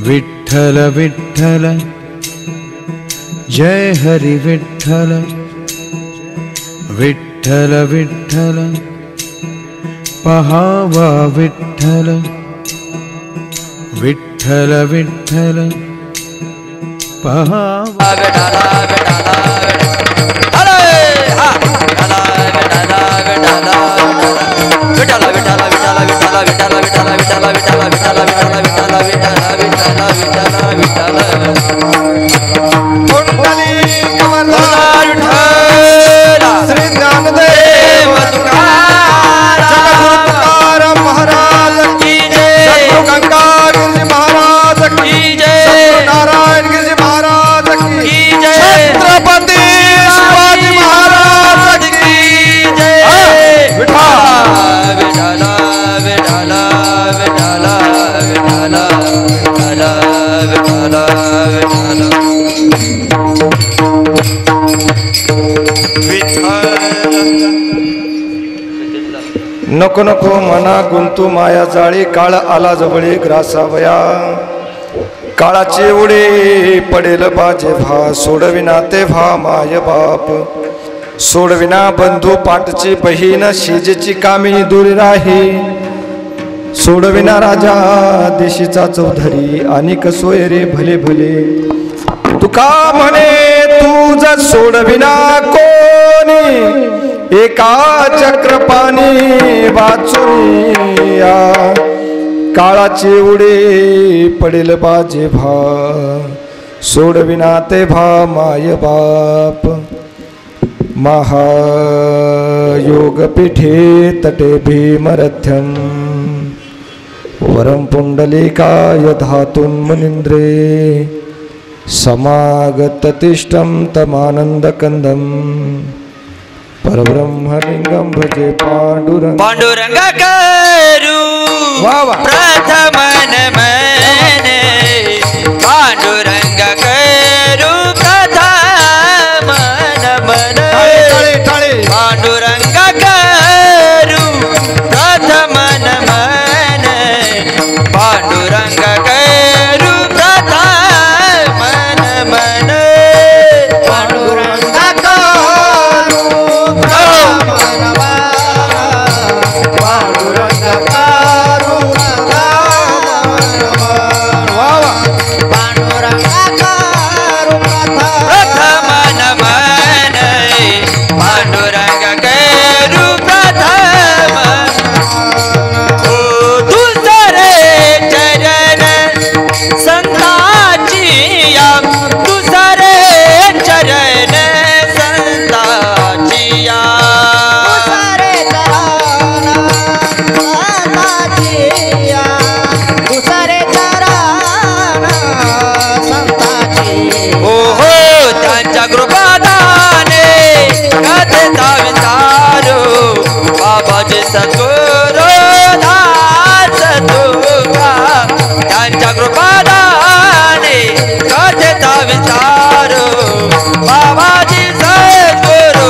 विठ्ठल विठ्ठल जय हरि विठ्ठल विठ्ठल विठ्ठल पहावा विठ्ठल विठ्ठल विठ्ठल पहावा नको नको मना गुंतू माया जाळी काळ आला जवळी ग्रासावया काळाचे उडे पडेल बाजे भा सोडविना ते भा माय बाप सोडविना बंधू पाठची बहीण शेजेची कामिनी दूर राही सोडविना राजा देशीचा चौधरी आणि कसोय रे भले भले तुका म्हणे तुझ सोडविना कोणी एका चक्रपाणी वाचूया काळाचे उडे पडेल बाजे भा सोडविना ते भा माय बाप महायोग पीठे तटे भीमरथ्यम वरम पुंडलिकाय धातुन मुनिंद्रे समागततिष्ठं तमानंदकंदम परब्रह्मलिंगम भजे पांडुरंग पांडुरंग करू प्रथम नमन पांडुरंग करू प्रथम नमन पांडुरंग करू प्रथम नमन पांडुरंग करू प्रथम नमन पांडुरंग सद्गुरु दास तुका त्यांच्या कृपादाने कथेचा विचारू बाबाजी सद्गुरु दास तुका कृपादाने कथेचा विचारू बाबाजी सद्गुरु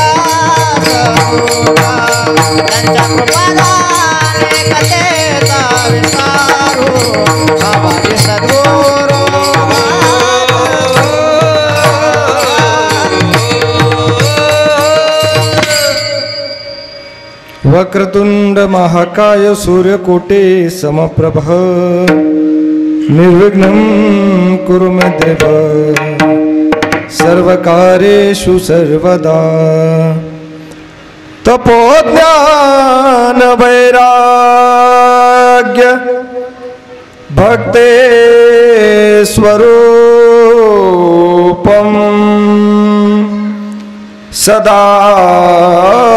दास तुका त्यांच्या कृपादाने कथेचा विचारू बाबाजी सद्गुरु वक्रतुंड महाकाय सूर्यकोटे समप्रभ निर्विघ्नं कुरु मे देव सर्वकार्येषु सर्वदा तपोज्ञान वैराग्य भक्ते स्वरूपम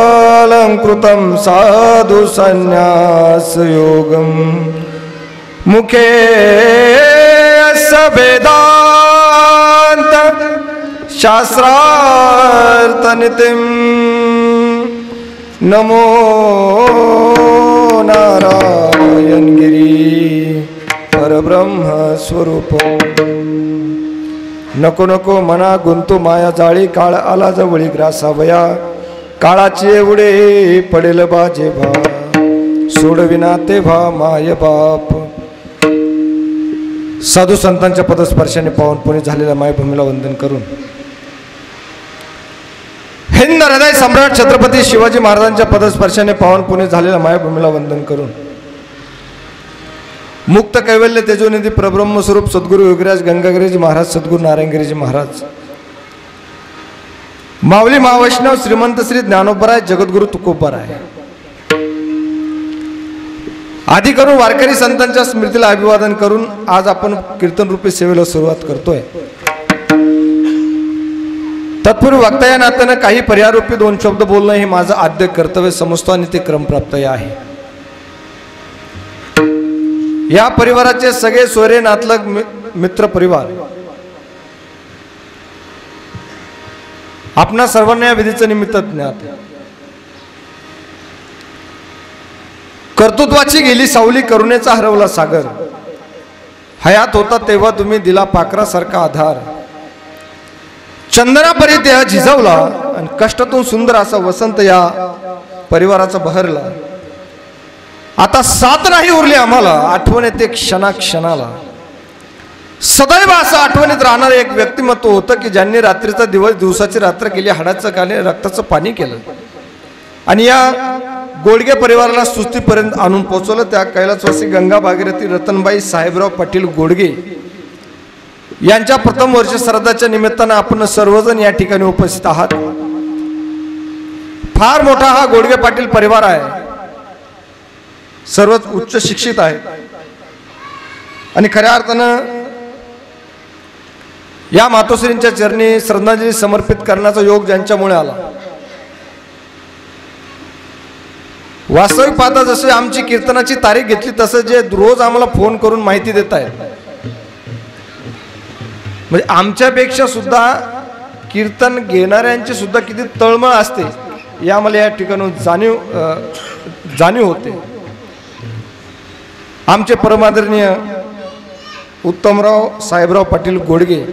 सदालंकृतं साधु संन्यास योगम मुखे वेदांत शास्त्रार्थ नितिम नमो नारायण गिरी परब्रह्म स्वरूप नको नको मना गुंतू माया जाळी, काळ आला जवळी ग्रासावया, काळाचे एवढे पडेल बाजे भा, सोडविना तेव्हा माय बाप. साधू संतांच्या पदस्पर्शाने पावन पुणे झालेल्या मायभूमीला वंदन करून, हिंद हृदय सम्राट छत्रपती शिवाजी महाराजांच्या पदस्पर्शाने पावन पुणे झालेल्या मायभूमीला वंदन करून, मुक्त कैवल्य तेजोनिधी प्रब्रह्म स्वरूप सद्गुरू योगीराज गंगागिरीजी महाराज, सद्गुरू नारायणगिरीजी महाराज, माऊली महावैष्णव श्रीमंत श्री ज्ञानोबराय, जगद्गुरु तुकोबराय आदी करून वारकरी संतांच्या स्मृतीला अभिवादन करून आज आपण कीर्तन रूपी सेवेला सुरुवात करतोय. तत्पूर्वी वक्ता या नात्यानं काही पर्यायरूपी 2 शब्द बोलणं हे माझं आद्य कर्तव्य समजतो आणि ते क्रमप्राप्त आहे. या परिवाराचे सगळे सोयरे नातलग मित्र परिवार आपणा सर्वांना या विधीचं निमित्त ज्ञात. कर्तृत्वाची गेली सावली, करुणेचा हरवला सागर, हयात होता तेव्हा तुम्ही दिला पाखरासारखा आधार, चंदनापरी देह झिजवला आणि कष्टातून सुंदर असा वसंत या परिवाराचा बहरला. आता साथ नाही उरली आम्हाला, आठवण येते क्षणाक्षणाला. सदैव असं आठवणीत राहणारं एक व्यक्तिमत्व होतं की ज्यांनी रात्रीचा दिवस दिवसाची रात्र केली, हाडाचं काले रक्ताचं पाणी केलं आणि या गोडगे परिवाराला सुस्तीपर्यंत आणून पोहोचवलं. त्या कैलासवासी गंगा भागीरथी रतनबाई साहेबराव पाटील गोडगे यांच्या प्रथम वर्ष श्राद्धाच्या निमित्तानं आपण सर्वजण या ठिकाणी उपस्थित आहात. फार मोठा हा गोडगे पाटील परिवार आहे, सर्वच उच्च शिक्षित आहेत आणि खऱ्या अर्थानं या मातोश्रींच्या चरणी श्रद्धांजली समर्पित करण्याचा योग ज्यांच्यामुळे आला. वास्तविक पाहता जसे आमची कीर्तनाची तारीख घेतली तसं जे रोज आम्हाला फोन करून माहिती देत आहेत, म्हणजे आमच्यापेक्षा सुद्धा कीर्तन घेणाऱ्यांची सुद्धा किती तळमळ असते या आम्हाला या ठिकाणी जाणीव होते. आमचे परमादरणीय उत्तमराव साहेबराव पाटील गोडगे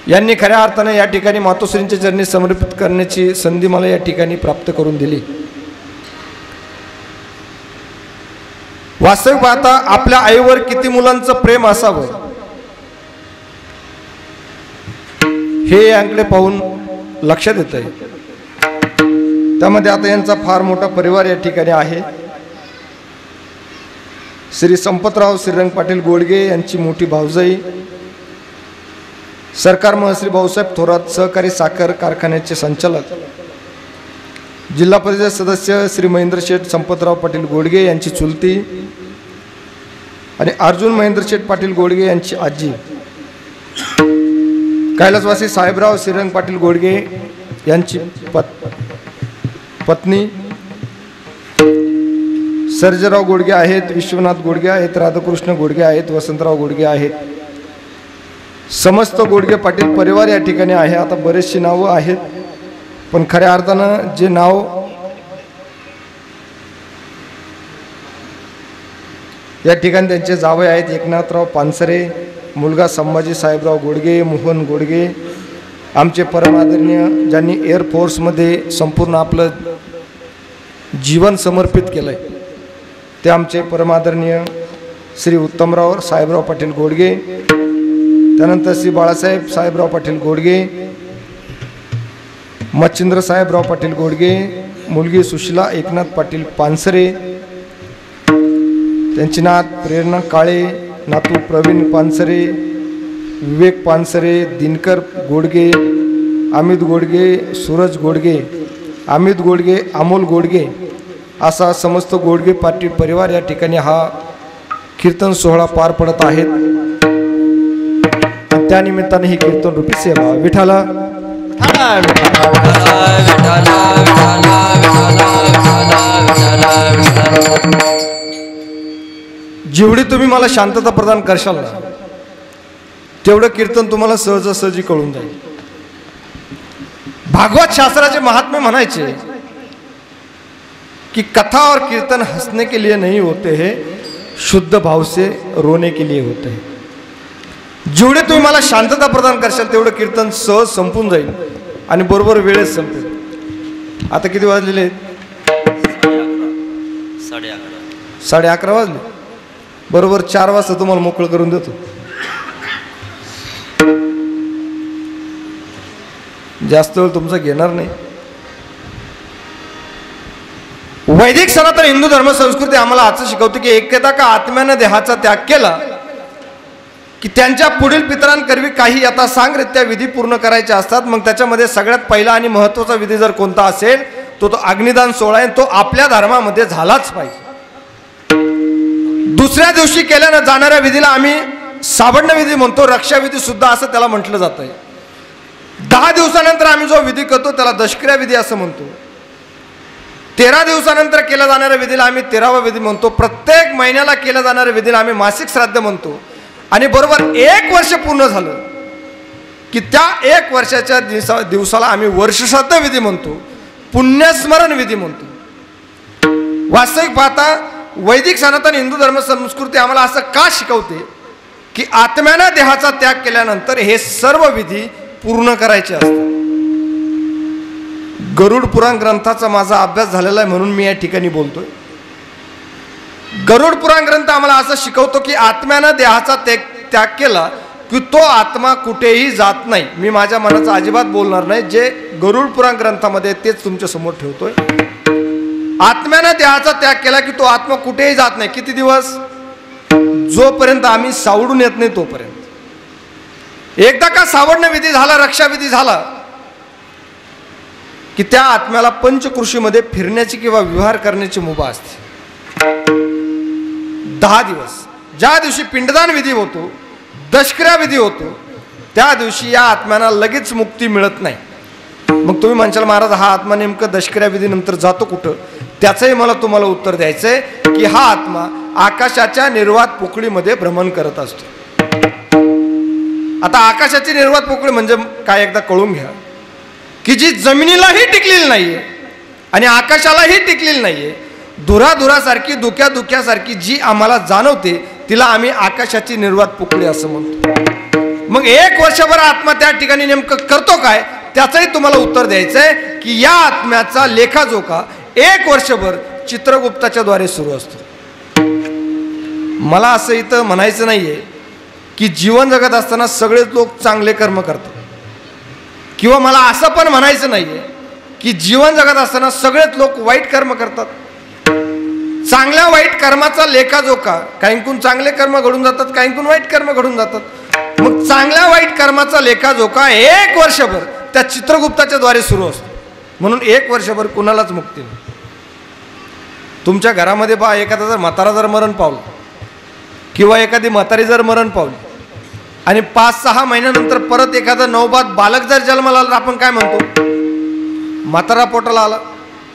यांनी खऱ्या अर्थाने या ठिकाणी मातोश्रींच्या चरणी समर्पित करण्याची संधी मला या ठिकाणी प्राप्त करून दिली. वास्तविक पाहता आपल्या आईवर किती मुलांचं प्रेम असावं हे यांकडे पाहून लक्षात येत आहे. त्यामध्ये आता यांचा फार मोठा परिवार या ठिकाणी आहे. श्री संपतराव श्रीरंग पाटील गोडगे यांची मोठी भाऊजाई, सरकार महश्री भाऊसाहेब थोरात सहकारी साखर कारखान्याचे संचालक, जिल्हा परिषद सदस्य श्री महेंद्र शेठ संपतराव पाटील गोडगे यांची चुलती आणि अर्जुन महेंद्र शेठ पाटील गोडगे यांची आजी, कैलासवासी साहेबराव श्रीरंग पाटील गोडगे यांची पत्नी, सर्जेराव गोडगे आहेत, विश्वनाथ गोडगे आहेत, राधाकृष्ण गोडगे आहेत, वसंतराव गोडगे आहेत. समस्त गोडगे पाटील परिवार या ठिकाणी आहे. आता बरेचशी नावं आहेत पण खऱ्या अर्थानं जे नाव या ठिकाणी त्यांचे जावई आहेत, एकनाथराव पानसरे, मुलगा संभाजी साहेबराव गोडगे, मोहन गोडगे, आमचे परमादरणीय ज्यांनी एअरफोर्समध्ये संपूर्ण आपलं जीवन समर्पित केलंय ते आमचे परमादरणीय श्री उत्तमराव साहेबराव पाटील गोडगे, त्यानंतर श्री बाळासाहेब साहेबराव पाटील गोडगे, मच्छिंद्र साहेबराव पाटील गोडगे, मुलगी सुशीला एकनाथ पाटील पानसरे, त्यांची नात प्रेरणा काळे, नातू प्रवीण पानसरे, विवेक पानसरे, दिनकर गोडगे, अमित गोडगे, सूरज गोडगे, अमित गोडगे, अमोल गोडगे असा समस्त गोडगे पाटील परिवार या ठिकाणी हा कीर्तन सोहळा पार पडत आहेत. त्या निमित्ताने ही कीर्तन रूपी सेवा विठाला जेवढी तुम्ही मला शांतता प्रदान करशाल ना तेवढं कीर्तन तुम्हाला सहजासहजी कळून जाईल. भागवत शास्त्राचे महात्मे म्हणायचे कि कथा और कीर्तन हंसने के लिए नहीं होते हैं, शुद्ध भाव से रोने के लिए होते हैं. जेवढे तुम्ही मला शांतता प्रदान करशाल तेवढं कीर्तन सहज संपून जाईल आणि बरोबर वेळेत संपेल. आता किती वाजलेले आहेत? 11:30 वाजले. बरोबर 4 वाजता तुम्हाला मोकळं करून देतो. जास्त वेळ तुमचा घेणार नाही. वैदिक सनातन हिंदू धर्म संस्कृती आम्हाला असं शिकवते की एकदा का आत्म्यानं देहाचा त्याग केला की त्यांच्या पुढील पितरांकरवी काही आता सांगरित्या विधी पूर्ण करायचे असतात. मग त्याच्यामध्ये सगळ्यात पहिला आणि महत्त्वाचा विधी जर कोणता असेल तो अग्निदान सोहळा आहे. तो आपल्या धर्मामध्ये झालाच पाहिजे. दुसऱ्या दिवशी केल्यानं जाणाऱ्या विधीला आम्ही साबण विधी म्हणतो, रक्षाविधी सुद्धा असं त्याला म्हटलं जात आहे. 10 दिवसानंतर आम्ही जो विधी करतो त्याला दशक्रिया विधी असं म्हणतो. 13 दिवसानंतर केल्या जाणाऱ्या विधीला आम्ही 13वा विधी म्हणतो. प्रत्येक महिन्याला केल्या जाणाऱ्या विधीला आम्ही मासिक श्राद्ध म्हणतो. आणि बरोबर 1 वर्ष पूर्ण झालं की त्या 1 वर्षाच्या दिवसाला आम्ही वर्षश्राद्ध विधी म्हणतो, पुण्यस्मरण विधी म्हणतो. वास्तविक पाहता वैदिक सनातन हिंदू धर्म संस्कृती आम्हाला असं का शिकवते की आत्म्यानं देहाचा त्याग केल्यानंतर हे सर्व विधी पूर्ण करायचे असतात. गरुड पुराण ग्रंथाचा माझा अभ्यास झालेला आहे म्हणून मी या ठिकाणी बोलतोय. गरुड पुराण ग्रंथ आम्हाला असं शिकवतो की आत्म्यानं देहाचा त्याग केला की तो आत्मा कुठेही जात नाही. मी माझ्या मनाचं अजिबात बोलणार नाही. जे गरुड पुराण ग्रंथामध्ये तेच तुमच्या समोर ठेवतोय. आत्म्यानं देहाचा त्याग केला की तो आत्मा कुठेही जात नाही. किती दिवस? जोपर्यंत आम्ही सावडून येत नाही तोपर्यंत. एकदा का सावडणं विधी झाला, रक्षाविधी झाला की त्या आत्म्याला पंचकृषीमध्ये फिरण्याची किंवा विहार करण्याची मुभा असते. 10 दिवस. ज्या दिवशी पिंडदान विधी होतो, दशक्रिया विधी होतो, त्या दिवशी या आत्म्याला लगेच मुक्ती मिळत नाही. मग तुम्ही म्हणशाल महाराज हा आत्मा नेमकं दशक्रिया विधीनंतर जातो कुठं? त्याचंही मला तुम्हाला उत्तर द्यायचंय की हा आत्मा आकाशाच्या निर्वात पोकळीमध्ये भ्रमण करत असतो. आता आकाशाची निर्वात पोकळी म्हणजे काय एकदा कळून घ्या की जी जमिनीलाही टिकलेली नाहीये आणि आकाशालाही टिकलेली नाहीये, धुराधुरासारखी धुक्यासारखी जी आम्हाला जाणवते तिला आम्ही आकाशाची निर्वात पोकळी असं म्हणतो. मग 1 वर्षभर आत्मा त्या ठिकाणी नेमकं करतो काय त्याचंही तुम्हाला उत्तर द्यायचंय की या आत्म्याचा लेखाजोखा 1 वर्षभर चित्रगुप्ताच्या द्वारे सुरू असतो. मला असं इथं म्हणायचं नाहीये की जीवन जगत असताना सगळेच लोक चांगले कर्म करतात, किंवा मला असं पण म्हणायचं नाहीये की जीवन जगत असताना सगळेच लोक वाईट कर्म करतात. चांगल्या वाईट कर्माचा लेखाजोखा काहींकून चांगले कर्म घडून जातात, काहींकून वाईट कर्म घडून जातात. मग चांगल्या वाईट कर्माचा लेखाजोखा 1 वर्षभर त्या चित्रगुप्ताच्या द्वारे सुरू असतो. म्हणून 1 वर्षभर कुणालाच मुक्ती नाही. तुमच्या घरामध्ये पहा, एखादा जर म्हातारा जर मरण पावला किंवा एखादी म्हातारी जर मरण पावली आणि 5-6 महिन्यानंतर परत एखादा नवजात बालक जर जन्माला आला, आपण काय म्हणतो? म्हातारा पोटाला आला,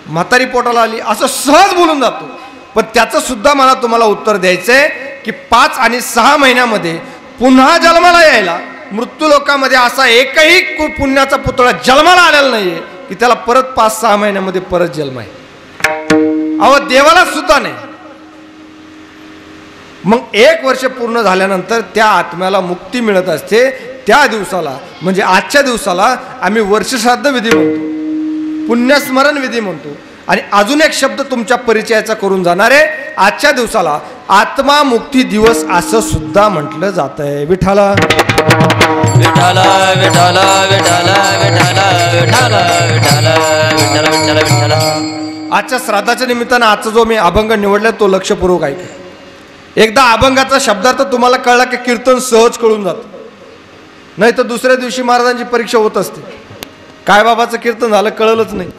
म्हातारी पोटाला आली, असं सहज बोलून जातो. पण त्याचं सुद्धा मला तुम्हाला उत्तर द्यायचंय की 5 आणि 6 महिन्यामध्ये पुन्हा जन्माला यायला मृत्यू लोकांमध्ये असा एकही पुण्याचा पुतळा जन्माला आलेला नाहीये की त्याला परत 5-6 महिन्यामध्ये परत जन्म आहे. अहो देवाला सुद्धा नाही. मग 1 वर्ष पूर्ण झाल्यानंतर त्या आत्म्याला मुक्ती मिळत असते. त्या दिवसाला म्हणजे आजच्या दिवसाला आम्ही वर्षश्राद्ध विधी म्हणतो, पुण्यस्मरण विधी म्हणतो. आणि अजून एक शब्द तुमच्या परिचयाचा करून जाणारे, आजच्या दिवसाला आत्मा मुक्ती दिवस असं सुद्धा म्हटलं जात आहे. विठाला विठाला विठाला विठाला विठाला विठाला विठाला विठाला विठाला विठाला. आजच्या श्राद्धाच्या निमित्तानं आजचा जो मी अभंग निवडला तो लक्षपूर्वक ऐका. एकदा अभंगाचा शब्दार्थ तुम्हाला कळला की कीर्तन सहज कळून जातं. नाही तर दुसऱ्या दिवशी महाराजांची परीक्षा होत असते, काय बाबाचं कीर्तन झालं कळलंच नाही.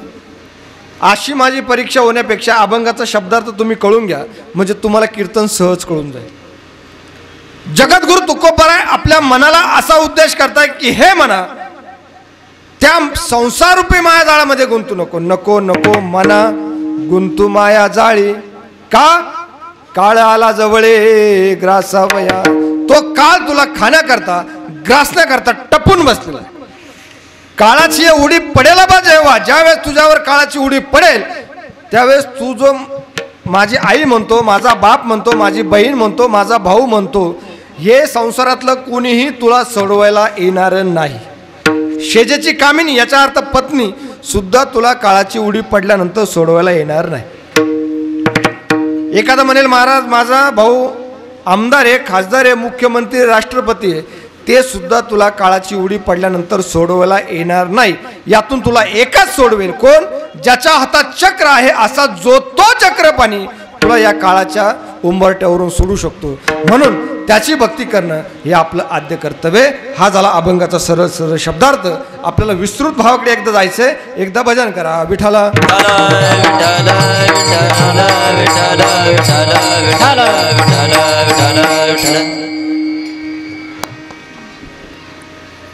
अशी माझी परीक्षा होण्यापेक्षा अभंगाचा शब्दार्थ तुम्ही कळून घ्या, म्हणजे तुम्हाला कीर्तन सहज कळून जाईल. जगद्गुरु तुकोबाराय आपल्या मनाला असा उद्देश करताय की हे मना, त्या संसाररूपी माया जाळामध्ये गुंतू नको. नको नको मना गुंतू माया जाळी, का? काळ आला जवळे ग्रासावया. तो काळ तुला खाण्याकरता ग्रासण्याकरता टपून बसलेला. काळाची उडी पडेल बा जेव्हा, ज्यावेळेस तुझ्यावर काळाची उडी पडेल त्यावेळेस तू जो माझी आई म्हणतो, माझा बाप म्हणतो, माझी बहीण म्हणतो, माझा भाऊ म्हणतो, हे संसारातलं कोणीही तुला सोडवायला येणार नाही. शेजेची कामिनी याचा अर्थ पत्नी सुद्धा तुला काळाची उडी पडल्यानंतर सोडवायला येणार नाही. एखादा म्हणेल महाराज माझा भाऊ आमदार आहे, खासदार आहे, मुख्यमंत्री, राष्ट्रपती आहे, ते सुद्धा तुला काळाची उडी पडल्यानंतर सोडवायला येणार नाही. यातून तुला एकच सोडवेल, कोण? ज्याच्या हातात चक्र आहे असा जो तो चक्रपाणी तुला या काळाच्या उंबरट्यावरून सोडू शकतो. म्हणून त्याची भक्ती करणं हे आपलं आद्य कर्तव्य. हा झाला अभंगाचा सरळ सरळ शब्दार्थ. आपल्याला विस्तृत भावाकडे एकदा जायचंय. एकदा भजन करा विठ्ठला.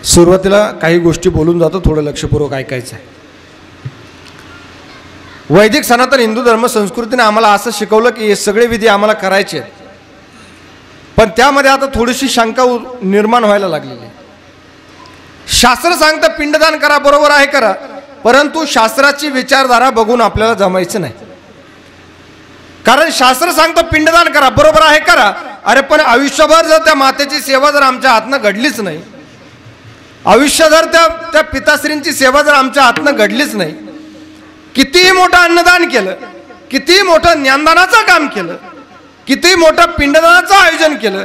सुरुवातीला काही गोष्टी बोलून जातो, थोडं लक्षपूर्वक ऐकायचं आहे. वैदिक सनातन हिंदू धर्म संस्कृतीने आम्हाला असं शिकवलं की हे सगळे विधी आम्हाला करायचे आहेत. पण त्यामध्ये आता थोडीशी शंका निर्माण व्हायला लागलेली. शास्त्र सांगतं पिंडदान करा, बरोबर आहे करा, परंतु शास्त्राची विचारधारा बघून आपल्याला जमायचं नाही. कारण शास्त्र सांगतं पिंडदान करा, बरोबर आहे करा, अरे पण आयुष्यभर जर त्या मातेची सेवा जर आमच्या हातनं घडलीच नाही, आयुष्यभर त्या पिताश्रींची सेवा जर आमच्या हातनं घडलीच नाही, कितीही मोठं अन्नदान केलं, कितीही मोठं ज्ञानदानाचं काम केलं, कितीही मोठं पिंडदानाचं आयोजन केलं,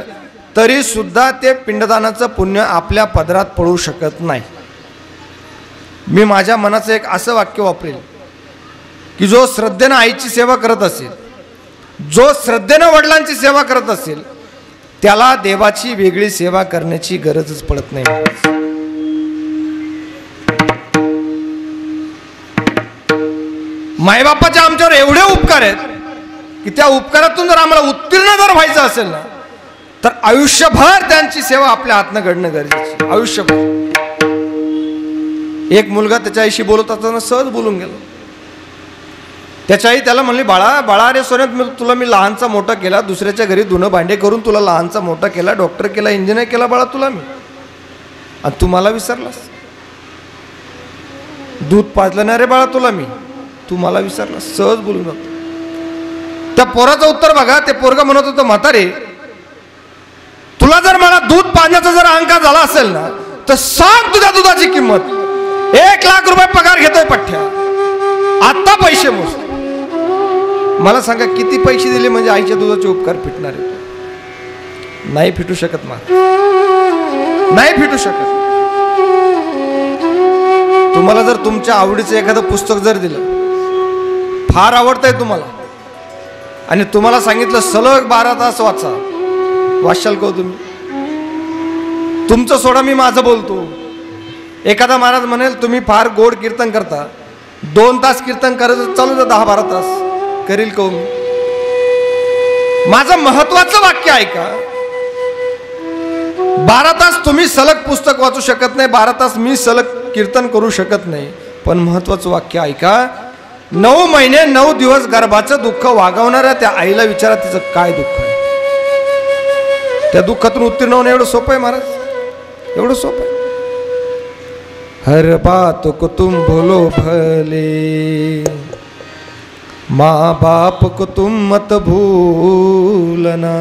तरी सुद्धा ते पिंडदानाचं पुण्य आपल्या पदरात पडू शकत नाही. मी माझ्या मनाचं एक असं वाक्य वापरेल की जो श्रद्धेनं आईची सेवा करत असेल, जो श्रद्धेनं वडिलांची सेवा करत असेल, त्याला देवाची वेगळी सेवा करण्याची गरजच पडत नाही. मायबापाचे आमच्यावर एवढे उपकार आहेत की त्या उपकारातून जर आम्हाला उत्तीर्ण जर व्हायचं असेल ना, तर आयुष्यभर त्यांची सेवा आपल्या हातनं घडणं गरजेचं. आयुष्यभर. एक मुलगा त्याच्या आईशी बोलत असताना सहज बोलून गेला. त्याच्या आई त्याला म्हणली, बाळा बाळा रे सोन्यात, तुला मी लहानचा मोठा केला, दुसऱ्याच्या घरी धुणं भांडे करून तुला लहानचा मोठा केला, डॉक्टर केला, इंजिनियर केला बाळा तुला मी, आणि तू मला विसरलास. दूध पाजलं नाही रे बाळा तुला मी, तू मला विसरलास. सहज बोलून जातो. त्या पोराचं उत्तर बघा. ते पोरगा म्हणत होतं, म्हातारे तुला जर मला दूध पाजण्याचा जर अहंकार झाला असेल ना, तर सांग तुझ्या दुधाची किंमत. 1,00,000 रुपये पगार घेतोय पठ्ठ्या, आता पैसे मोज. मला सांगा किती पैसे दिले म्हणजे आईच्या दुधाचे उपकार फिटणार आहे? नाही फिटू शकत. नाही फिटू शकत. तुम्हाला जर तुमच्या आवडीचं एखादं पुस्तक जर दिलं, फार आवडतंय तुम्हाला, आणि तुम्हाला सांगितलं सलग 12 तास वाचा, वाचाल का तुम्ही? तुमचं सोडा, मी माझं बोलतो. एखादा महाराज म्हणेल तुम्ही फार गोड कीर्तन करता, 2 तास कीर्तन करायचं चालू तर 10-12 तास करील का मी? माझं महत्वाचं वाक्य ऐका. 12 तास तुम्ही सलग पुस्तक वाचू शकत नाही, 12 तास मी सलग कीर्तन करू शकत नाही, पण महत्वाचं वाक्य ऐका. 9 महिने 9 दिवस गर्भाचं दुःख वागवणाऱ्या त्या आईला विचारा तिचं काय दुःख आहे. त्या दुःखातून उत्तीर्ण होणं एवढं सोपं आहे महाराज, एवढं सोपं आहे. हर बात को तुम भूलो भले, माँ बाप को तुम मत भूलना,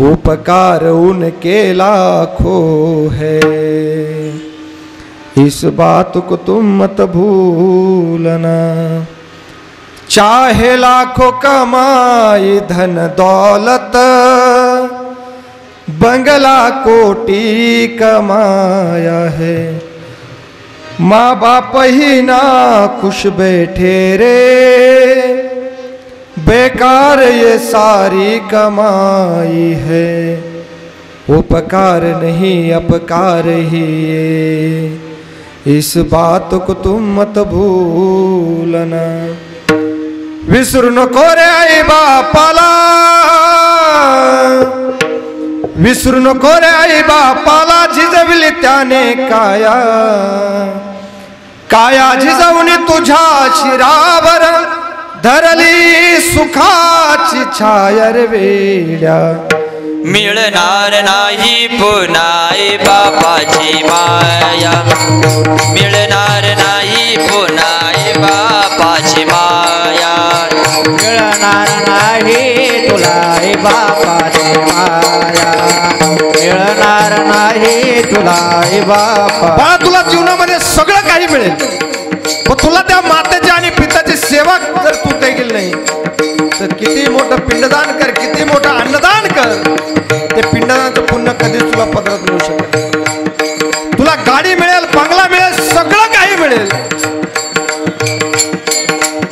उपकार उनके लाखों है, इस बात को तुम मत भूलना. चाहे लाखों कमाई धन दौलत, बंगला कोटी कमाया है, माँ बाप ही ना खुश बैठे रे, बेकार ये सारी कमाई है, उपकार नहीं अपकार ही ये, इस बात को तुम मत भूलना. विसरू नको रे आई बापाला, विसरू नको रे आई बापाला, झिजविली त्याने काया, काया झिजवणी तुझ्या शिरावर, धरली सुखाची छायर वेड्या. मिळणार नाही पुन्हा आई बापाची माया, मिळणार नाही पुन्हा आई बापाची माया, मिळणार नाही तुला आई बापाची माया मिळणार नाही तुला आई बापा. बाळा तुला जीवनामध्ये सगळं काही मिळेल पण तुला त्या मातेची आणि पित्याची सेवा जर तू केली नाही तर किती मोठं पिंडदान कर, किती मोठं अन्नदान कर, ते पिंडदानाचं पुण्य कधीच तुला पदरात मिळू शकत. तुला गाडी मिळेल, बंगला मिळेल, सगळं काही मिळेल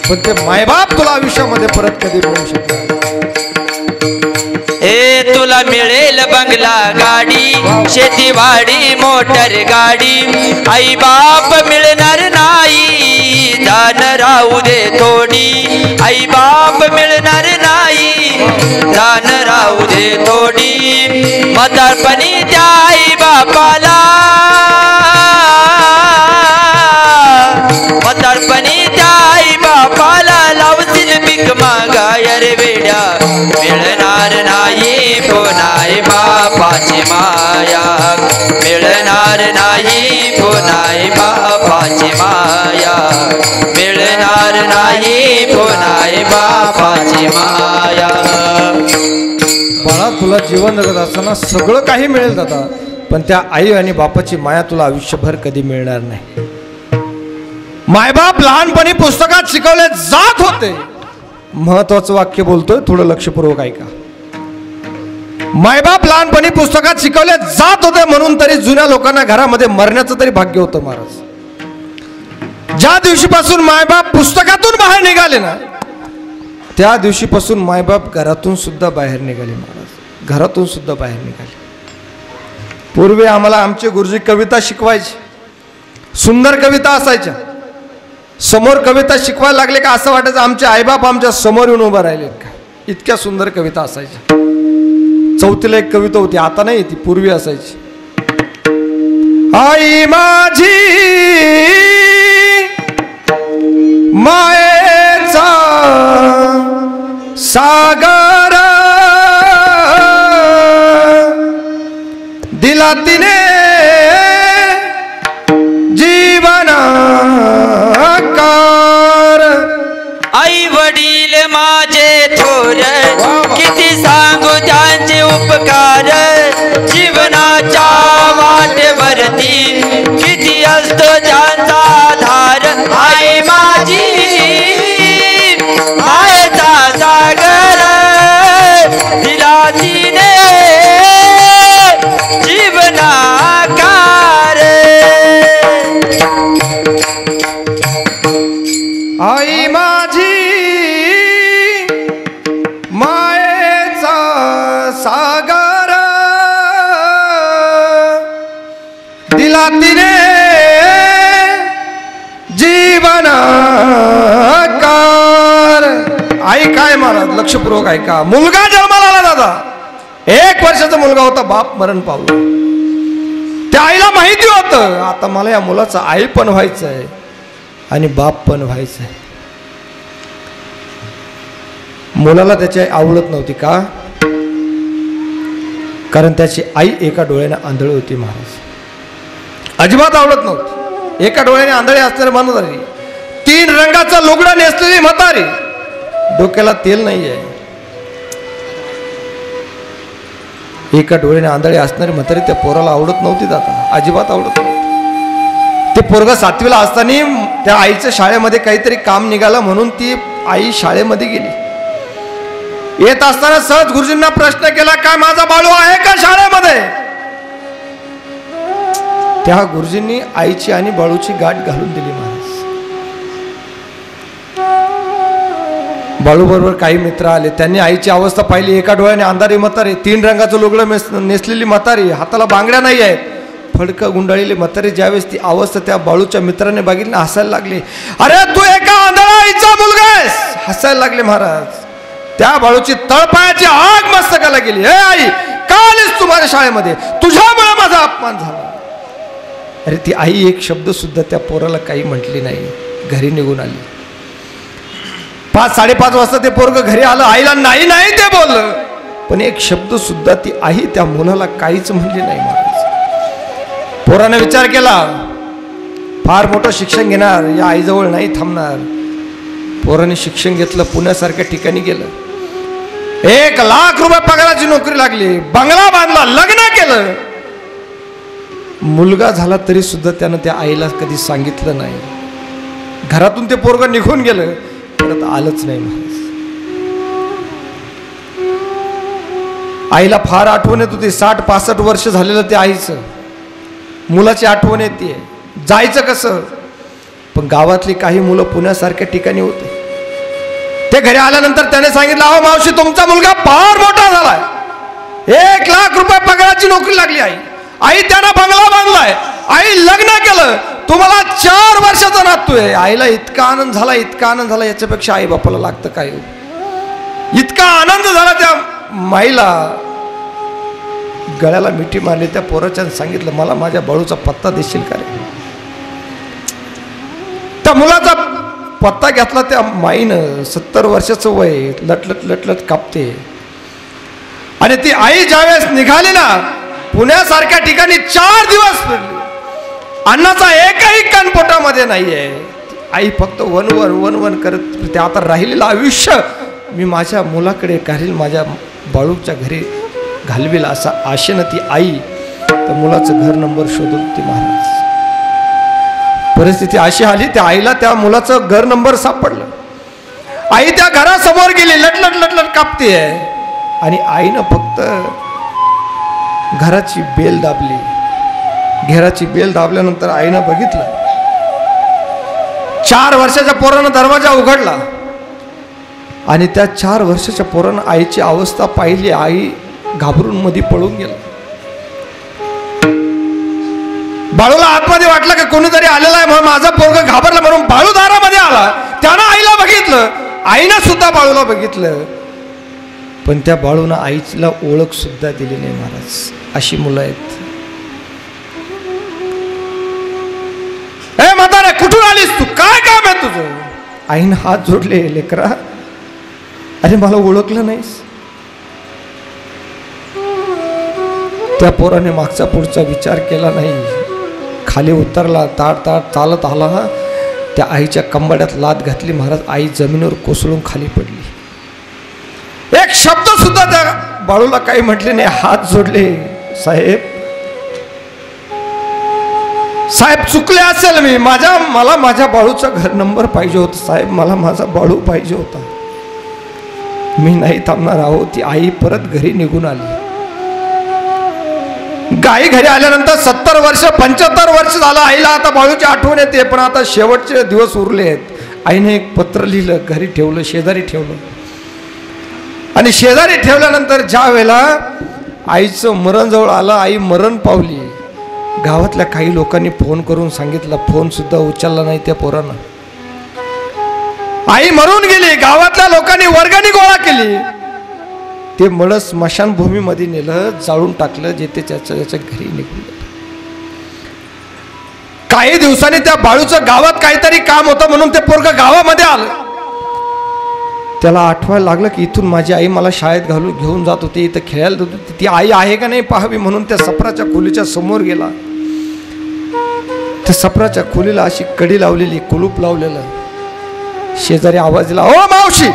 पण ते मायबाप तुला आयुष्यामध्ये परत कधी मिळू शकत. ए तुला मिळेल बंगला गाडी, शेतीवाडी मोटर गाडी, आई बाप मिळणार नाही, दान राहू दे थोडी, आई बाप मिळणार नाही, दान राहू दे थोडी, म्हातारपणी त्या आई बापाला, म्हातारपणी त्या आई बापाला लावतील भीक मागाय रे वेड्या, मिळणार नाही पुन्हा आई बापाची माया, मिळणार नाही पुन्हा आई बापाची माया, मिळणार नाही पुन्हा आई बापाची माया. बाळा तुला जीवन जगत असताना सगळं काही मिळेल दादा पण त्या आई आणि बापाची माया तुला आयुष्यभर कधी मिळणार नाही. मायबाप लहानपणी पुस्तकात शिकवले जात होते. महत्वाचं वाक्य बोलतोय, थोडं लक्षपूर्वक ऐका. मायबाप लहानपणी पुस्तकात शिकवले जात होते म्हणून तरी जुन्या लोकांना घरामध्ये मरण्याचं तरी भाग्य होतं महाराज. ज्या दिवशीपासून मायबाप पुस्तकातून बाहेर निघाले ना त्या दिवशीपासून मायबाप घरातून सुद्धा बाहेर निघाले महाराज, घरातून सुद्धा बाहेर निघाले. पूर्वी आम्हाला आमचे गुरुजी कविता शिकवायचे, सुंदर कविता असायच्या. समोर कविता शिकवायला लागले का असं वाटायचं आमचे आईबाप आमच्या समोर येऊन उभं राहिले का, इतक्या सुंदर कविता असायच्या. चौथीला एक कविता होती, आता नाही, ती पूर्वी असायची. आई माझी मायेचा सागर दिला तिने जीवनाकार. आई वडील माझे थोर किती सांगू त्यांचे उपकार, जीवनाच्या वाटेवरती किती असतो त्यांचा आधार. आई माझी मायेचा सागर दिला तिने जीवनाकार. आई माझी मायेचा सागर दिला तिने जीवनाकार. आई काय महाराज लक्षपूर्वक ऐका. मुलगा जन्माला आला दादा, 1 वर्षाचा मुलगा होता, बाप मरण पावला. त्या आईला माहिती होतं आता मला या मुलाचं आई पण व्हायचं आहे आणि बाप पण व्हायचं आहे. मुलाला त्याची आई आवडत नव्हती का, कारण त्याची आई एका डोळ्याने आंधळी होती महाराज, अजिबात आवडत नव्हती. एका डोळ्याने आंधळी असणारी म्हातारी, 3 रंगाचं लुगडं नेसलेली म्हातारी, डोक्याला तेल नाही आहे, एका डोळ्याने आंधळी असणारी म्हातारी त्या पोराला आवडत नव्हती दादा, अजिबात आवडत नव्हती. ते पोरगा 7वीला असताना त्या आईच्या शाळेमध्ये काहीतरी काम निघालं म्हणून ती आई शाळेमध्ये गेली. येत असताना सहज गुरुजींना प्रश्न केला, काय माझा बाळू आहे का शाळेमध्ये? त्या गुरुजींनी आईची आणि बाळूची गाठ घालून दिली महाराज. बाळू बरोबर काही मित्र आले, त्यांनी आईची अवस्था पाहिली. एका डोळ्याने अंधारी म्हातारी, 3 रंगाचं लुगडं नेसलेली म्हातारी, हाताला बांगड्या नाही आहेत, फडकं गुंडाळलेली म्हातारी. ज्यावेळेस ती अवस्था त्या बाळूच्या मित्राने बघितली, हसायला लागले. अरे तू एका आंधळा आईचा मुलगा आहेस, हसायला लागले महाराज. त्या बाळूची तळपायाची आग मस्तकाला गेली. हे आई, का आलीस तू माझ्या शाळेमध्ये? तुझ्यामुळे माझा अपमान झाला. अरे ती आई एक शब्द सुद्धा त्या पोराला काही म्हटली नाही, घरी निघून आली. 5-5:30 वाजता ते पोरग घरी आलं. आईला नाही नाही ते बोललं, पण एक शब्द सुद्धा ती आई त्या मुलाला काहीच म्हणली नाही महाराज. पोराने विचार केला, फार मोठं शिक्षण घेणार, या आईजवळ नाही थांबणार. पोराने शिक्षण घेतलं, पुण्यासारख्या ठिकाणी गेलं. 1,00,000 पगाराची नोकरी लागली, बंगला बांधला, लग्न केलं. मुलगा झाला तरी सुद्धा त्यानं त्या आईला कधी सांगितलं नाही. घरातून ते पोरग निघून गेलं, परत आलंच नाही महाराज. आईला फार आठवण येत होती. 60-65 वर्ष झालेलं ते आईचं. मुलाची आठवण येते. जायचं कसं? पण गावातली काही मुलं पुण्यासारख्या ठिकाणी होते. ते घरी आल्यानंतर त्याने सांगितलं, अहो मावशी, तुमचा मुलगा फार मोठा झालाय, 1,00,000 पगाराची नोकरी लागली. आई त्यानं बंगला बांधलाय, आई लग्न केलं, तुम्हाला 4 वर्षाचा नातू आहे. आईला इतका आनंद झाला, इतका आनंद झाला, याच्यापेक्षा आई बापाला लागतं काय? इतका आनंद झाला त्या माईला. गळ्याला मिठी मारली. त्या पोराच्या सांगितलं, मला माझ्या बाळूचा पत्ता देशील का रे? त्या मुलाचा पत्ता घेतला. त्या माईनं 70 वर्षाचं वय, लटलट लटलट कापते. आणि ती आई ज्यावेळेस निघाली ना, पुण्यासारख्या ठिकाणी 4 दिवस फिरली. अन्नाचा एकही कण पोटामध्ये नाहीये. आई फक्त वन करत फिरते. आता राहिलेलं आयुष्य मी माझ्या मुलाकडे घालील, माझ्या बाळूच्या घरी घालवेल, असा आशेनं ती आई त्या मुलाचं घर नंबर शोधत होती महाराज. परिस्थिती अशी आली, त्या आईला त्या मुलाचं घर नंबर सापडलं. आई त्या घरासमोर गेली, लटलट लटलट कापते. आणि आईनं फक्त घराची बेल दाबली. घराची बेल दाबल्यानंतर आईनं बघितलं, 4 वर्षाच्या पोरानं दरवाजा उघडला. आणि त्या 4 वर्षाच्या पोरानं आईची अवस्था पाहिली. आई घाबरून मध्ये पळून गेला. बाळूला आतमध्ये वाटलं की कोणीतरी आलेला आहे म्हणून माझा पोरगा घाबरला, म्हणून बाळू दारामध्ये आला. त्यानं आईला बघितलं, आईनं सुद्धा बाळूला बघितलं, पण त्या बाळूनं आईला ओळख सुद्धा दिली नाही महाराज. अशी मुलं आहेत. ए म्हातारे, कुठून आलीस तू? काय काम आहे तुझं? आईनं हात जोडले. लेकरा, अरे मला ओळखलं नाहीस? त्या पोराने मागचा पुढचा विचार केला नाही. खाली उतरला, ताट चालत आला. त्या आईच्या कंबाड्यात लात घातली महाराज. आई जमिनीवर कोसळून खाली पडली. एक शब्द सुद्धा त्या बाळूला काही म्हटले नाही. हात जोडले. साहेब चुकले असेल मी, मला माझ्या बाळूचा घर नंबर पाहिजे होता साहेब, मला माझा बाळू पाहिजे होता, मी नाही थांबणार आहो. ती आई परत घरी निघून आली. गाई घरी आल्यानंतर 70 वर्ष 75 वर्ष झालं आईला आता बाळूची आठवण येते. पण आता शेवटचे दिवस उरले आहेत. आईने एक पत्र लिहिलं, घरी ठेवलं, शेजारी ठेवलं. आणि शेजारी ठेवल्यानंतर ज्या वेळेला आईचं मरण जवळ आलं, आई मरण पावली, गावातल्या काही लोकांनी फोन करून सांगितलं, फोन सुद्धा उचलला नाही त्या पोरानं. आई मरून गेली. गावातल्या लोकांनी वर्गणी गोळा केली. ते मळ स्मशानभूमीमध्ये नेलं, जाळून टाकलं, जे ते त्याच्या घरी निघून गेलं. काही दिवसांनी त्या बाळूचं गावात काहीतरी काम होतं म्हणून ते पोरगं गावामध्ये आलं. त्याला आठवायला लागलं की इथून माझी आई मला शाळेत घेऊन जात होती, इथं खेळायला जात होती, ती आई आहे का नाही पाहावी म्हणून त्या सपराच्या खोलीच्या समोर गेला. त्या सपराच्या खोलीला अशी कडी लावलेली, कुलूप लावलेलं. शेजारी आवाज दिला, ओ मावशी,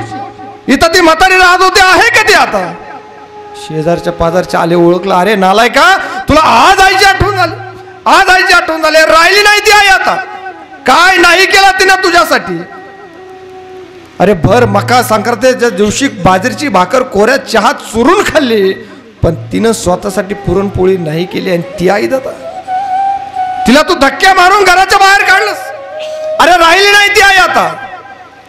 इथं ती म्हातारी राहत होती, आहे का ती आता? शेजारच्या पाजारच्या आले, ओळखला. अरे नालाय का, तुला आज आईची आठवण झाली? आज आईची आठवण झाली? राहिली नाही ती आई आता. काय नाही केला तिनं तुझ्यासाठी? अरे भर मका संक्रांतीच्या दिवशी बाजरीची भाकर कोऱ्या चहात चुरून खाल्ली, पण तिनं स्वतःसाठी पुरणपोळी नाही केली. आणि ती आई दादा, तिला तू धक्क्या मारून घराच्या बाहेर काढलंस. अरे राहिली नाही ती आई आता.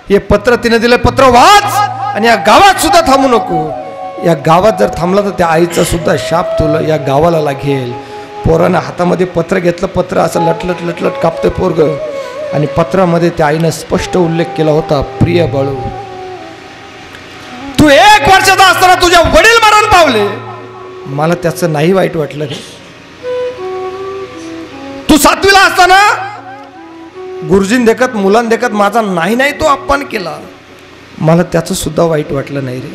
हे पत्र तिने दिलं, पत्र वाच आणि या गावात सुद्धा थांबू नको. या गावात जर थांबला तर त्या आईचा सुद्धा शाप तुला या गावाला लागेल. पोरानं हातामध्ये पत्र घेतलं. पत्र असं लटलट लटलट कापतं पोरग. आणि पत्रामध्ये त्या आईनं स्पष्ट उल्लेख केला होता, प्रिय बाळू, तू 1 वर्षाचा असताना तुझ्या वडील मरण पावले, मला त्याचं नाही वाईट वाटलं रे. तू 7वीला असताना गुरुजीन देखत मुलां देखत माझा नाही तो अपमान केला, मला त्याचं सुद्धा वाईट वाटलं नाही रे.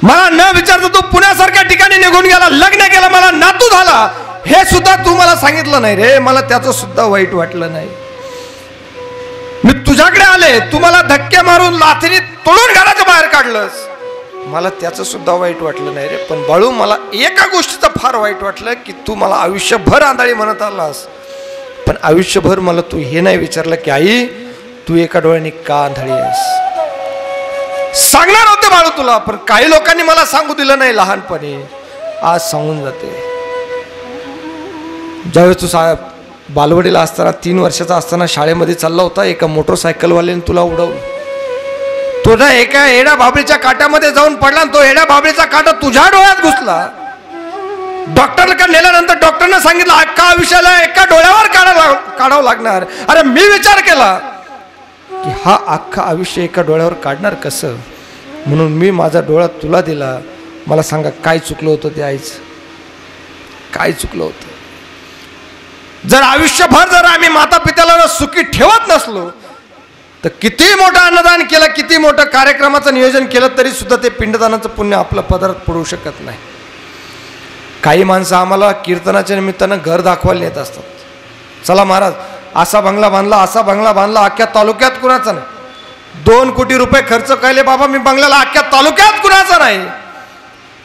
मला न विचारता तू पुण्यासारख्या ठिकाणी निघून गेला, लग्न केलं, मला नातू झाला, हे सुद्धा तू मला सांगितलं नाही रे, मला त्याचं सुद्धा वाईट वाटलं नाही. मी तुझ्याकडे आले, तू मला धक्के मारून लाथीने तोडून घराच्या बाहेर काढलंस. मला त्याचं सुद्धा वाईट वाटलं नाही रे. पण बाळू, मला एका गोष्टीचं फार वाईट वाटलं की तू मला आयुष्यभर आंधळी म्हणत आलास, पण आयुष्यभर मला तू हे नाही विचारलं की आई तू एका डोळ्याने का आंधळी आहेस. सांगणार होते बाळू तुला, पण काही लोकांनी मला सांगू दिलं नाही लहानपणी. आज सांगून जाते. ज्यावेळेस तू बालवडीला असताना 3 वर्षाचा असताना शाळेमध्ये चालला होता, एका मोटरसायकलवाल्याने तुला उडवलं. तो ना एका एडा बाबळीच्या काट्यामध्ये जाऊन पडला, तो एडा बाबळीचा काटा तुझ्या डोळ्यात घुसला. डॉक्टरकडे नेल्यानंतर डॉक्टरने सांगितलं अख्खा आयुष्याला एका डोळ्यावर काढावं लागणार. अरे मी विचार केला की हा अख्खा आयुष्य एका डोळ्यावर काढणार कसं, म्हणून मी माझा डोळा तुला दिला. मला सांगा काय चुकलं होतं ते आईचं, काय चुकलं होतं. जर आयुष्यभर जर आम्ही माता पित्याला सुखी ठेवत नसलो तर किती मोठं अन्नदान केलं, किती मोठं कार्यक्रमाचं नियोजन केलं तरी सुद्धा ते पिंडदानाचं पुण्य आपल्या पदरात पडू शकत नाही. काही माणसं आम्हाला कीर्तनाच्या निमित्तानं घर दाखवायला येत असतात. चला महाराज असा बंगला बांधला, असा बंगला बांधला, अख्ख्या तालुक्यात कुणाचा नाही. 2 कोटी रुपये खर्च केले बाबा मी बंगल्याला, अख्ख्या तालुक्यात कुणाचा नाही.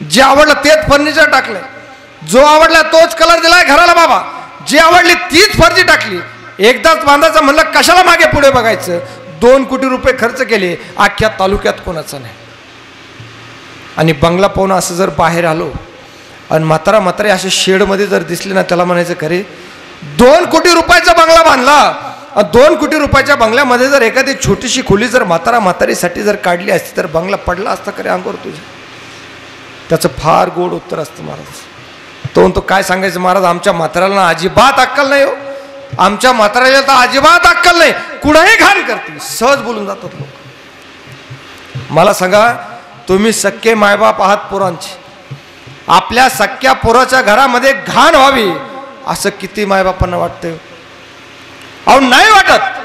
जे आवडलं तेच फर्निचर टाकलंय, जो आवडला तोच कलर दिलाय घराला बाबा, जी आवडली तीच फर्जी टाकली. एकदाच बांधायचं म्हणलं कशाला मागे पुढे बघायचं. 2 कोटी रुपये खर्च केले, अख्ख्या तालुक्यात कोणाचा नाही. आणि बंगला पाहून असं जर बाहेर आलो आणि म्हातारे असे शेडमध्ये जर दिसले ना, त्याला म्हणायचं खरे 2 कोटी रुपयाचा बंगला बांधला. 2 कोटी रुपयाच्या बंगल्यामध्ये जर एखादी छोटीशी खोली जर म्हातारीसाठी जर काढली असती तर बंगला पडला असता खरे अंगावर तुझ्या. त्याचं फार गोड उत्तर असतं महाराज. तो म्हणतो काय सांगायचं महाराज, आमच्या म्हाताऱ्याला अजिबात अक्कल नाही हो, आमच्या म्हाताऱ्याला तर अजिबात अक्कल नाही, कुणाही घाण करते. सहज बोलून जातात लोक. मला सांगा, तुम्ही सख्खे मायबाप आहात पोरांचे, आपल्या सख्या पोराच्या घरामध्ये घाण व्हावी असं किती मायबापांना वाटतं. अहो नाही वाटत,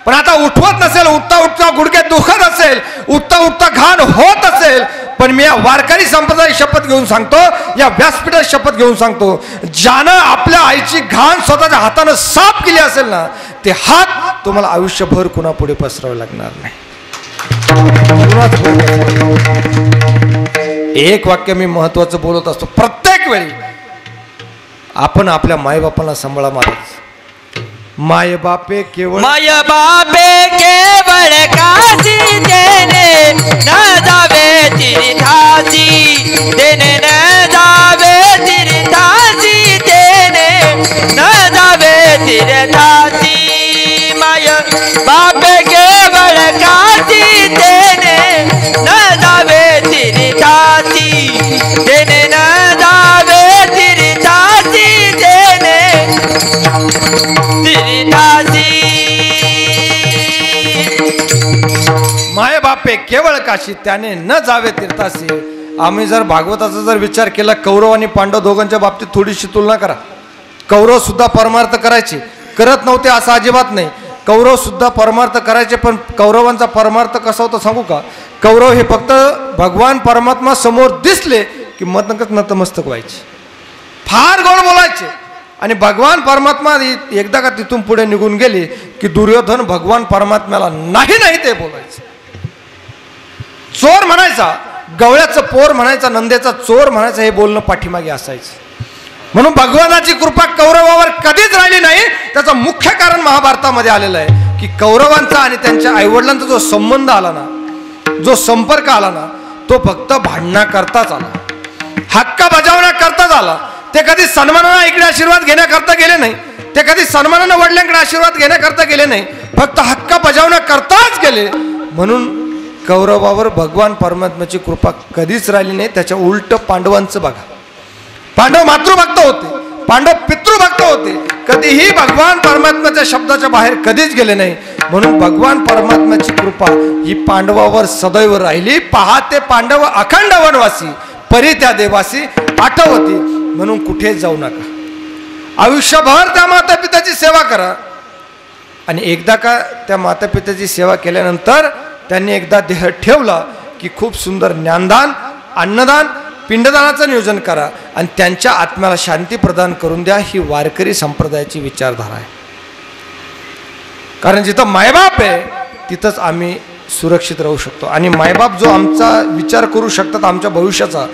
पण आता उठवत नसेल, उठता उठता गुडघे दुखत असेल, उठता उठता घाण होत असेल, पण मी या वारकरी संप्रदाय शपथ घेऊन सांगतो, या व्यासपीठात शपथ घेऊन सांगतो, ज्यानं आपल्या आईची घाण स्वतःच्या हातानं साफ केली असेल ना, ते हात तुम्हाला आयुष्यभर कुणा पुढे पसरावे लागणार नाही. एक वाक्य मी महत्वाचं बोलत असतो प्रत्येक वेळी, आपण आपल्या मायबापांना सांभाळा महाराज. माय बापे केवळ काशी देने न जावे तीर्थासी, देने न जावे तीर्थासी, देने न जावे तीर्थासी. माय बाप केवळ काशी देने न जावे तीर्थासी, देने न जावे तीर्थासी, देने तीर्थासी. माय बापे केवळ काशी त्याने न जावे तीर्थासी. आम्ही जर भागवताचा जर विचार केला, कौरव आणि पांडव दोघांच्या बाबतीत थोडीशी तुलना करा. कौरव सुद्धा परमार्थ करायचे, करत नव्हते असं अजिबात नाही. कौरव सुद्धा परमार्थ करायचे, पण कौरवांचा परमार्थ कसा होता सांगू का. कौरव हे फक्त भगवान परमात्मा समोर दिसले की नतमस्तक व्हायचे, फार गोड बोलायचे. आणि भगवान परमात्मा एकदा का तिथून पुढे निघून गेले की दुर्योधन भगवान परमात्म्याला नाही नाही ते बोलायचे. चोर म्हणायचा, गवळ्याचं पोर म्हणायचा, नंदेचा चोर म्हणायचा, हे बोलणं पाठीमागे असायचं. म्हणून भगवानाची कृपा कौरवावर कधीच राहिली नाही. त्याचं मुख्य कारण महाभारतामध्ये आलेलं आहे की कौरवांचा आणि त्यांच्या आईवडिलांचा जो संबंध आला ना, जो संपर्क आला ना, तो फक्त भांडण्याकरताच आला, हक्क बजावण्याकरताच आला. ते कधी सन्मानानं इकडे आशीर्वाद घेण्याकरता गेले नाही, ते कधी सन्मानानं वडिलांकडे आशीर्वाद घेण्याकरता गेले नाही, फक्त हक्क बजावण्याकरताच गेले. म्हणून कौरवावर भगवान परमात्म्याची कृपा कधीच राहिली नाही. त्याच्या उलट पांडवांचं बघा, पांडव मातृभक्त होते, पांडव पितृभक्त होते, कधीही भगवान परमात्म्याच्या शब्दाच्या बाहेर कधीच गेले नाही. म्हणून भगवान परमात्म्याची कृपा ही पांडवावर सदैव राहिली. पहा ते पांडव अखंड वनवासी, परी त्या देवासी आठवती. म्हणून कुठे जाऊ नका, आयुष्यभर त्या माता पित्याची सेवा करा. आणि एकदा का त्या माता पित्याची सेवा केल्यानंतर त्यांनी एकदा देह ठेवला की खूप सुंदर ज्ञानदान, अन्नदान, पिंडदानाचं नियोजन करा आणि त्यांच्या आत्म्याला शांती प्रदान करून द्या. ही वारकरी संप्रदायाची विचारधारा आहे. कारण जिथं मायबाप आहे तिथंच आम्ही सुरक्षित राहू शकतो. आणि मायबाप जो आमचा विचार करू शकतात आमच्या भविष्याचा,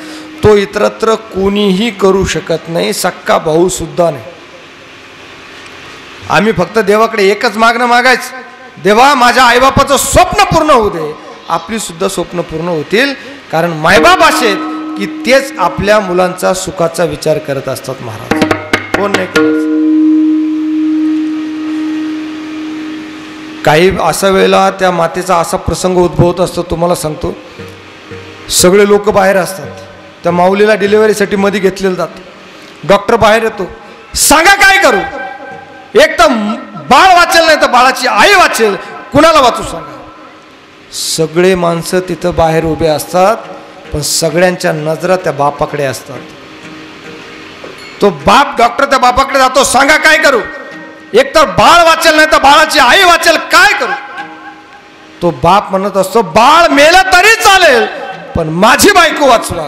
तो इतरत्र कोणीही करू शकत नाही, सक्का भाऊ सुद्धा नाही. आम्ही फक्त देवाकडे एकच मागणं मागायचं, देवा माझ्या आईबापाचं स्वप्न पूर्ण होऊ दे. आपली सुद्धा स्वप्न पूर्ण होतील, कारण मायबाप असे आहेत की तेच आपल्या मुलांचा सुखाचा विचार करत असतात. महाराज कोण नाही करत. काही अशा वेळेला त्या मातेचा असा प्रसंग उद्भवत असतो, तुम्हाला सांगतो. सगळे लोक बाहेर असतात, त्या माऊलीला डिलिव्हरीसाठी मध्ये घेतलेलं जातं. डॉक्टर बाहेर येतो, सांगा काय करू. एक तर बाळ वाचेल, नाही तर बाळाची आई वाचेल, कुणाला वाचू सांगा. सगळे माणसं तिथं बाहेर उभे असतात, पण सगळ्यांच्या नजरा त्या बापाकडे असतात. तो बाप डॉक्टर त्या बापाकडे जातो, सांगा काय करू. एक तर बाळ वाचेल, नाही तर बाळाची आई वाचेल, काय करू. तो बाप म्हणत असतो, बाळ मेलं तरी चालेल, पण माझी बायको वाचवा.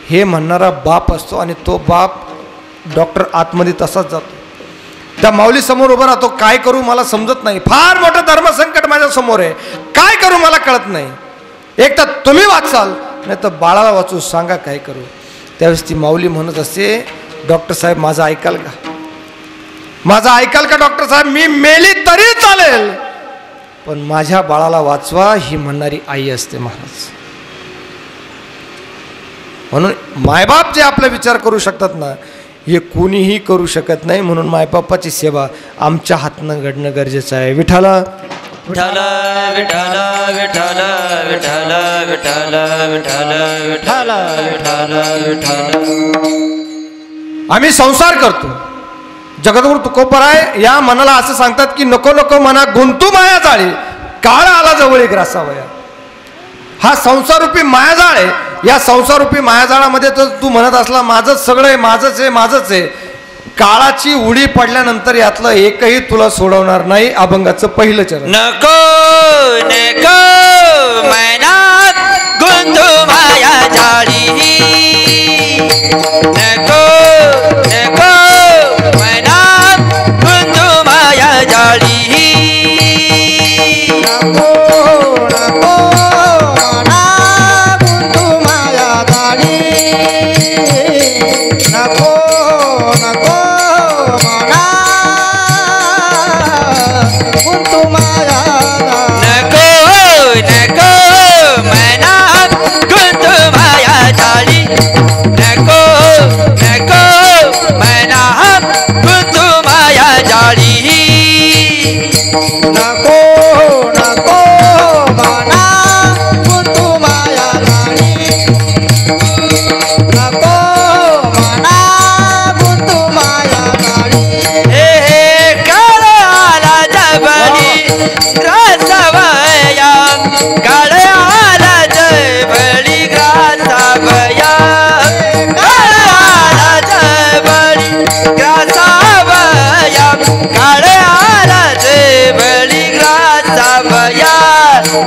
हे म्हणणारा बाप असतो. आणि तो बाप डॉक्टर आतमध्ये तसाच जातो. त्या माऊली समोर उभा राहतो, काय करू मला समजत नाही, फार मोठं धर्मसंकट माझ्या समोर आहे, काय करू मला कळत नाही. एक तर तुम्ही वाचाल, नाही तर बाळाला वाचू, सांगा काय करू. त्यावेळेस ती माऊली म्हणत असते, डॉक्टर साहेब माझं ऐकाल का, माझं ऐकाल का डॉक्टर साहेब, मी मेली तरी चालेल, पण माझ्या बाळाला वाचवा, ही म्हणणारी आई असते. महाराज म्हणून मायबाप जे आपला विचार करू शकतात ना, हे कोणीही करू शकत नाही. म्हणून मायबापाची सेवा आमच्या हातनं घडणं गरजेचं आहे. विठाला विठ्ठल विठ्ठल विठ्ठल विठ्ठल विठ्ठल विठ्ठल विठ्ठल विठ्ठल. आम्ही संसार करतो. जगद्गुरु तुकोबराय या मनाला असं सांगतात की नको नको मना गुंतू माया जाळी, काळ आला जवळ ग्रासावया. हा संसारूपी मायाजाळ आहे. या संसारूपी मायाजाळामध्ये तर तू म्हणत असला माझंच सगळं आहे, माझंच आहे, माझंच आहे, काळाची उडी पडल्यानंतर यातलं एकही तुला सोडवणार नाही. अभंगाचं पहिलं चरण. नको नको मैनात गुंतू माया जाळी, नको नको मैनात गुंतू माया जाळी.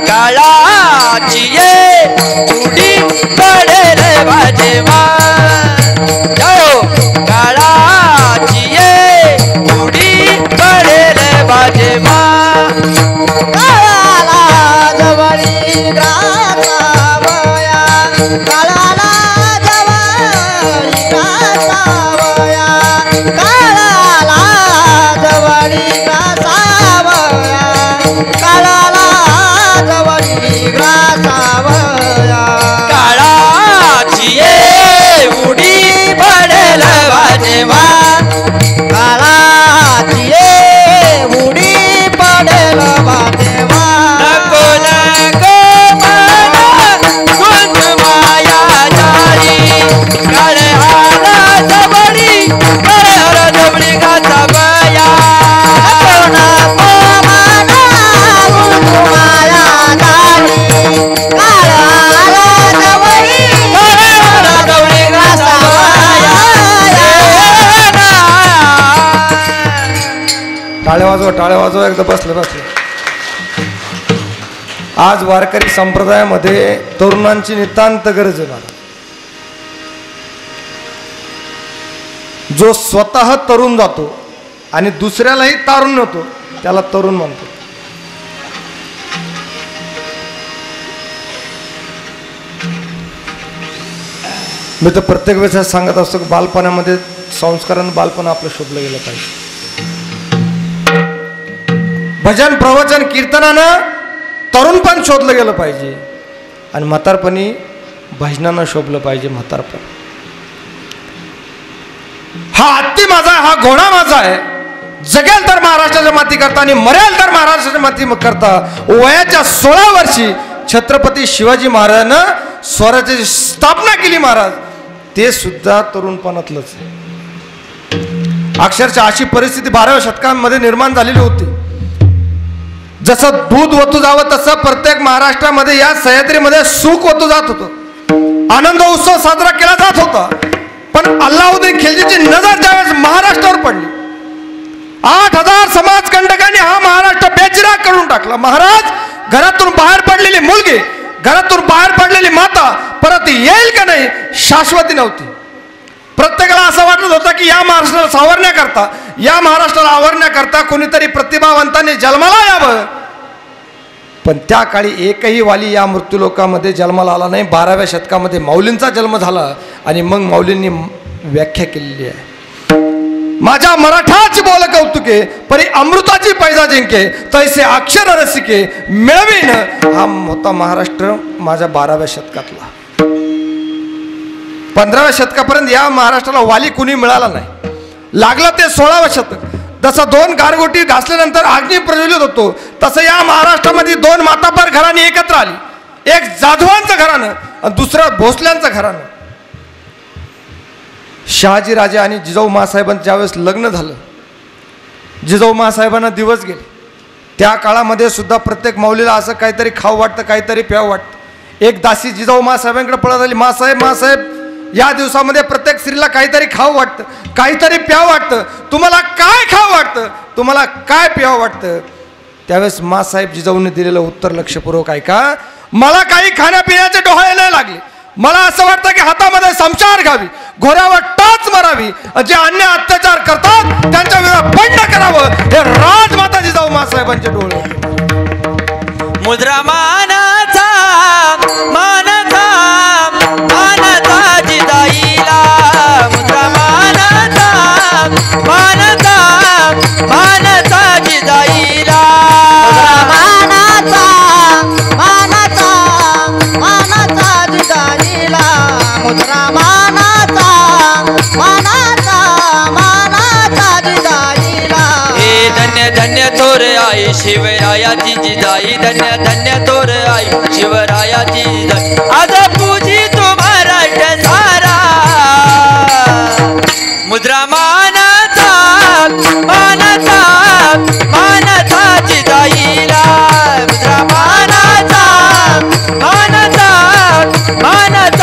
काळाची ये उडी पडेल वाजेवा, काळाची ये उडी पडेल वाजेवा. काळाला जवळी ग्रासावया, काळाला जवळी ग्रासावया, काळाला जवळी ग्रासावया, काळाला काळाची ये उडी पडेल वाजेवा, काळाची ये उडी पडेल वाजेवा. नको नको मना गुंत माया जाळी, काळे हारा जवळी, काळे हारा जवळी गासावया. नको नको मना गुंत माया जाळी, टाळ्या वाजवा, टाळ्या वाजवा, एकदा बसले बसले. आज वारकरी संप्रदायामध्ये तरुणांची नितांत गरज आहे. जो स्वतः तरुण जातो आणि दुसऱ्यालाही तारून नेतो, त्याला तरुण म्हणतो. मी तर प्रत्येक वेळेस सांगत असतो की बालपणामध्ये संस्कारानं बालपण आपलं शोधलं गेलं पाहिजे. भजन प्रवचन कीर्तनानं तरुणपण शोधलं गेलं पाहिजे आणि म्हातारपणी भजनानं शोभलं पाहिजे. म्हातारपण हा हत्ती माझा आहे, हा घोडा माझा आहे. जगेल तर महाराष्ट्राच्या माती करता आणि मरेल तर महाराष्ट्राच्या माती करता. वयाच्या 16 वर्षी छत्रपती शिवाजी महाराजांनं स्वराज्याची स्थापना केली. महाराज ते सुद्धा तरुणपणातलंच. अक्षरशः अशी परिस्थिती 12व्या शतकामध्ये निर्माण झालेली होती. जसं दूध ओतू जावं तसं प्रत्येक महाराष्ट्रामध्ये या सह्याद्रीमध्ये सुख ओतू जात होतं. आनंद उत्सव साजरा केला जात होता. पण अल्लाउद्दीन खिलजीची नजर ज्यावेळेस महाराष्ट्रावर पडली, 8000 समाजकंटकांनी हा महाराष्ट्र बेचिराग करून टाकला. महाराज घरातून बाहेर पडलेली मुलगी, घरातून बाहेर पडलेली माता परत येईल का नाही शाश्वती नव्हती. प्रत्येकाला असं वाटत होतं की या महाराष्ट्राला सावरण्याकरता, या महाराष्ट्राला आवरण्याकरता कोणीतरी प्रतिभावंतांनी जन्माला यावं. पण त्या काळी एकही वाली या मृत्यूलोकामध्ये जन्माला आला नाही. 12व्या शतकामध्ये माऊलींचा जन्म झाला आणि मग माऊलींनी व्याख्या केलेली आहे. माझ्या मराठाची बोल कौतुके परी अमृताची पैजा जिंके तैसे अक्षर रसिके मिळवीन. हा होता महाराष्ट्र माझ्या 12व्या शतकातला. 15व्या शतकापर्यंत या महाराष्ट्राला वाली कुणी मिळाला नाही. लागलं ते 16व्या शतक. जसं 2 गारगोटी घासल्यानंतर अग्नी प्रज्वलित होतो तसं या महाराष्ट्रामध्ये 2 मातापर घराणी एकत्र आली. एक जाधवांचं घराणं आणि दुसरं भोसल्यांचं घराणं. शहाजी राजे आणि जिजाऊ मासाहेबांचं ज्यावेळेस लग्न झालं, जिजाऊ मासाहेबांना दिवस गेले. त्या काळामध्ये सुद्धा प्रत्येक माऊलीला असं काहीतरी खाऊ वाटतं, काहीतरी प्यावं वाटतं. एक दासी जिजाऊ मासाहेबांकडे पळत आली, मासाहेब मासाहेब या दिवसामध्ये प्रत्येक स्त्रीला काहीतरी खाऊ वाटतं, काहीतरी प्यावं वाटतं. तुम्हाला काय खाऊ वाटतं, तुम्हाला काय प्यावं वाटतं? त्यावेळेस मासाहेब जिजाऊने दिलेलं उत्तर लक्षपूर्वक ऐका. मला काही खाण्यापिण्याचे डोहाळे नाही लागले. मला असं वाटतं की हातामध्ये समशार घ्यावी, घोड्यावर टाच मारावी. जे अन्य अत्याचार करतात त्यांच्या विरोधात बंड करावं. हे राजमाता जिजाऊ मासाहेबांचे डोळे. मुद्रा मानाचा मानाचा मानाचा जिजाईला. मुद्रा मानाचा मानाचा मानाचा जिजाईला. मानाचा मानाचा मानाचा जिजाईला. मुद्रा मानाचा मानाचा मानाचा जिजाईला. हे धन्य धन्य थोर आई शिवरायाची जिजाई. धन्य धन्य थोर आई शिवरायाची जिजाई. आज पूजी तो महाराष्ट्र सारा. मुद्रा मानाचा मानाचा मानाचा जिजाईला. मुद्रा मानाचा मानाचा मानाचा